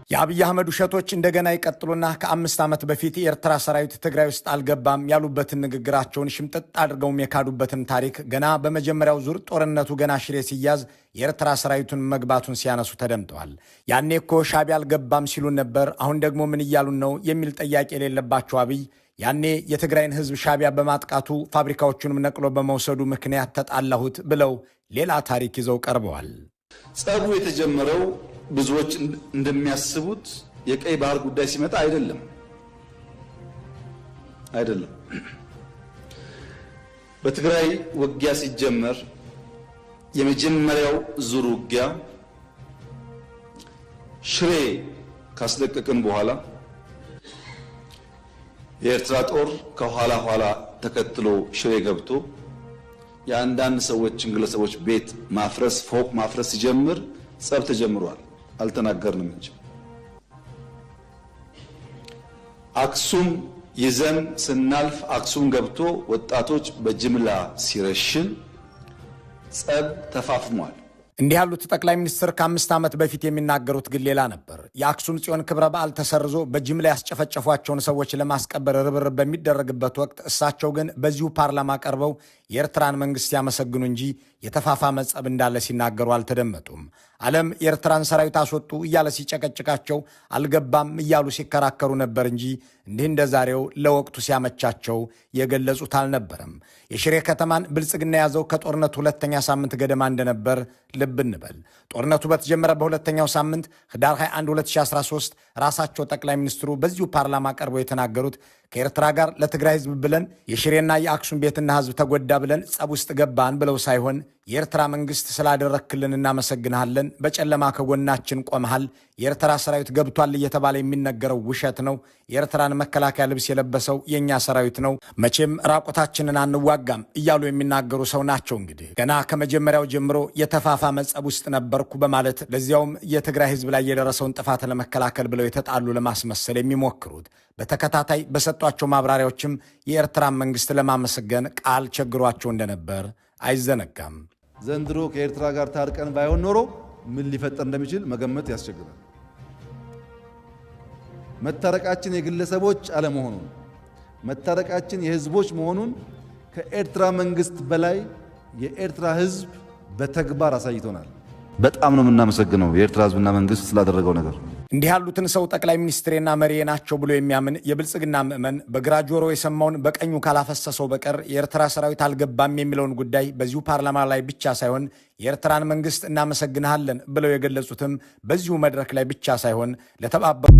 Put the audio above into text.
የአብይ አህመድ ውሸቶች እንደገና ይቀጥሉና ከ5 ዓመት በፊት የኤርትራ ሰራዊት ትግራይ ውስጥ አልገባም ያሉበትን ንግግራቸውን ሽምጥጥ አድርገውም የካዱበትን ታሪክ ገና በመጀመሪያው ዙር ጦርነቱ ገና ሽሬ ሲያዝ የኤርትራ ሰራዊቱን መግባቱን ሲያነሱ ተደምጠዋል። ያኔ እኮ ሻዕቢያ አልገባም ሲሉን ነበር፣ አሁን ደግሞ ምን እያሉን ነው የሚል ጥያቄ የሌለባቸው አብይ ያኔ የትግራይን ህዝብ ሻዕቢያ በማጥቃቱ ፋብሪካዎቹንም ነቅሎ በመውሰዱ ምክንያት ተጣላሁት ብለው ሌላ ታሪክ ይዘው ቀርበዋል። ጸቡ የተጀመረው ብዙዎች እንደሚያስቡት የቀይ ባህር ጉዳይ ሲመጣ አይደለም። በትግራይ ውጊያ ሲጀመር የመጀመሪያው ዙር ውጊያ ሽሬ ካስለቀቅን በኋላ የኤርትራ ጦር ከኋላ ተከትሎ ሽሬ ገብቶ የአንዳንድ ሰዎችን ግለሰቦች ቤት ማፍረስ፣ ፎቅ ማፍረስ ሲጀምር ጸብ ተጀምሯል። አልተናገርንም እንጂ አክሱም ይዘን ስናልፍ አክሱም ገብቶ ወጣቶች በጅምላ ሲረሽን ጸብ ተፋፍሟል። እንዲህ ያሉት ጠቅላይ ሚኒስትር ከ5 ዓመት በፊት የሚናገሩት ግን ሌላ ነበር። የአክሱም ጽዮን ክብረ በዓል ተሰርዞ በጅምላ ያስጨፈጨፏቸውን ሰዎች ለማስቀበር ርብርብ በሚደረግበት ወቅት እሳቸው ግን በዚሁ ፓርላማ ቀርበው የኤርትራን መንግስት ያመሰግኑ እንጂ የተፋፋመ ጸብ እንዳለ ሲናገሩ አልተደመጡም። ዓለም የኤርትራን ሰራዊት አስወጡ እያለ ሲጨቀጭቃቸው አልገባም እያሉ ሲከራከሩ ነበር እንጂ እንዲህ እንደ ዛሬው ለወቅቱ ሲያመቻቸው የገለጹት አልነበረም። የሽሬ ከተማን ብልጽግና ያዘው ከጦርነቱ ሁለተኛ ሳምንት ገደማ እንደነበር ልብ እንበል። ጦርነቱ በተጀመረ በሁለተኛው ሳምንት ህዳር 21 2013 ራሳቸው ጠቅላይ ሚኒስትሩ በዚሁ ፓርላማ ቀርበው የተናገሩት ከኤርትራ ጋር ለትግራይ ህዝብ ብለን የሽሬና የአክሱም ቤትና ህዝብ ተጎዳ ብለን ጸብ ውስጥ ገባን ብለው ሳይሆን የኤርትራ መንግስት ስላደረክልን እናመሰግንሃለን፣ በጨለማ ከጎናችን ቆመሃል፣ የኤርትራ ሰራዊት ገብቷል እየተባለ የሚነገረው ውሸት ነው፣ የኤርትራን መከላከያ ልብስ የለበሰው የእኛ ሰራዊት ነው፣ መቼም ራቁታችንን አንዋጋም እያሉ የሚናገሩ ሰው ናቸው። እንግዲህ ገና ከመጀመሪያው ጀምሮ የተፋፋመ ጸብ ውስጥ ነበርኩ በማለት ለዚያውም የትግራይ ህዝብ ላይ የደረሰውን ጥፋት ለመከላከል ብለው የተጣሉ ለማስመሰል የሚሞክሩት በተከታታይ በሰጧቸው ማብራሪያዎችም የኤርትራን መንግስት ለማመሰገን ቃል ቸግሯቸው እንደነበር አይዘነጋም። ዘንድሮ ከኤርትራ ጋር ታርቀን ባይሆን ኖሮ ምን ሊፈጠር እንደሚችል መገመት ያስቸግራል። መታረቃችን የግለሰቦች አለመሆኑን፣ መታረቃችን የህዝቦች መሆኑን ከኤርትራ መንግስት በላይ የኤርትራ ህዝብ በተግባር አሳይቶናል። በጣም ነው የምናመሰግነው የኤርትራ ህዝብና መንግስት ስላደረገው ነገር። እንዲህ ያሉትን ሰው ጠቅላይ ሚኒስትሬና መሪዬ ናቸው ብሎ የሚያምን የብልጽግና ምዕመን በግራ ጆሮ የሰማውን በቀኙ ካላፈሰሰው በቀር የኤርትራ ሰራዊት አልገባም የሚለውን ጉዳይ በዚሁ ፓርላማ ላይ ብቻ ሳይሆን የኤርትራን መንግስት እናመሰግንሃለን ብለው የገለጹትም በዚሁ መድረክ ላይ ብቻ ሳይሆን ለተባበሩ